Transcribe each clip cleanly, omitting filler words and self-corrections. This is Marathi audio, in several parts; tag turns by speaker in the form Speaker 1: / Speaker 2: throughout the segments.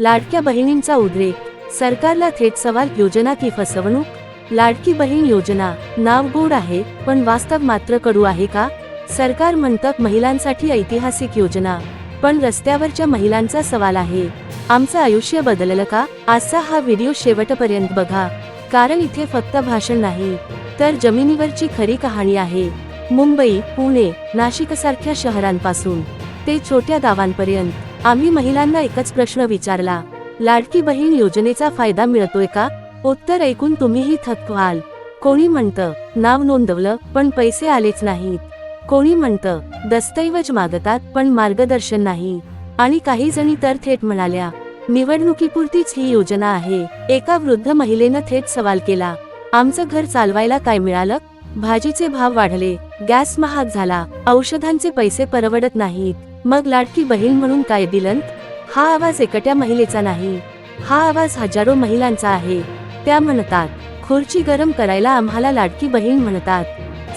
Speaker 1: लाडक्या बहिणींचा उद्रेक, सरकारला थेट सवाल, योजना की फसवणूक? लाडकी बहीण योजना नाव गोड आहे, पण वास्तव मात्र कडू आहे का? सरकार म्हणतं महिलांसाठी ऐतिहासिक योजना, पण रस्त्यावरच्या महिलांचा सवाल आहे, आमचं आयुष्य बदललं का? आजचा हा व्हिडिओ शेवटपर्यंत बघा, कारण इथे फक्त भाषण नाही, तर जमिनीवरची खरी कहाणी आहे. मुंबई, पुणे, नाशिकसारख्या शहरांपासून ते छोट्या गावांपर्यंत आम्ही महिलांना एकच प्रश्न विचारला, लाडकी बहीण योजनेचा फायदा मिळतोय का? उत्तर ऐकून तुम्हीही थक्क व्हाल. कोणी म्हणतं नाव नोंदवलं पण पैसे आलेच नाहीत, कोणी म्हणतं दस्तऐवज मागतात पण मार्गदर्शन नाही, आणि काही जणी तर थेट म्हणाल्या, निवडणुकीपुरतीच ही योजना आहे. एका वृद्ध महिलेनं थेट सवाल केला, आमचं घर चालवायला काय मिळालं? भाजीचे भाव वाढले, गॅस महाग झाला, औषधांचे पैसे परवडत नाहीत, मग लाडकी बहीण म्हणून काय दिलं? हा आवाज एकट्या महिलेचा नाही, हा आवाज हजारो महिलांचा आहे. त्या म्हणतात, खुर्ची गरम करायला आम्हाला लाडकी बहीण म्हणतात.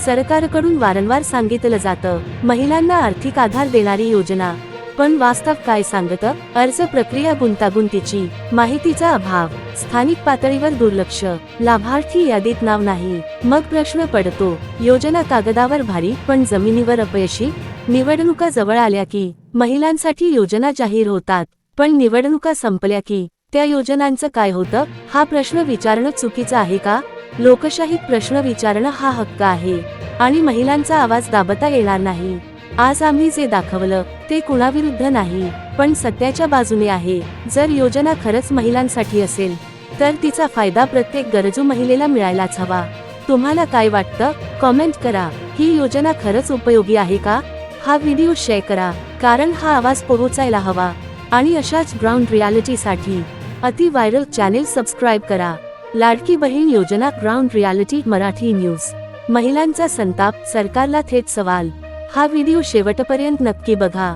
Speaker 1: सरकारकडून वारंवार सांगितलं जातं, महिलांना आर्थिक आधार देणारी योजना, पण वास्तव काय सांगतं? अर्ज प्रक्रिया गुंतागुंतीची, माहितीचा अभाव, स्थानिक पातळीवर दुर्लक्ष, लाभार्थी यादीत नाव नाही. मग प्रश्न पडतो, योजना कागदावर भारी पण जमिनीवर अपयशी? निवडणुका जवळ आल्या की महिलांसाठी योजना जाहीर होतात, पण निवडणुका संपल्या की त्या योजनांचं काय होतं? हा प्रश्न विचारणं चुकीचं आहे का? लोकशाहीत प्रश्न विचारणं हा हक्क आहे, आणि महिलांचा आवाज दाबता येणार नाही. आज आम्ही जे दाखवलं ते कुणाविरुद्ध नाही, पण सत्याच्या बाजूने आहे. जर योजना खरंच महिलांसाठी असेल, तर तिचा फायदा प्रत्येक गरजू महिलेला मिळायलाच हवा. तुम्हाला काय वाटतं? कॉमेंट करा. ही योजना खरंच उपयोगी आहे का? हा व्हिडिओ शेअर करा, कारण हा आवाज पोहोचायला हवा. आणि अशाच ग्राउंड रियालिटीसाठी अति व्हायरल चॅनेल सबस्क्राईब करा. लाडकी बहीण योजना ग्राउंड रियालिटी मराठी न्यूज. महिलांचा संताप, सरकारला थेट सवाल. हा व्हिडिओ शेवटपर्यंत नक्की बघा.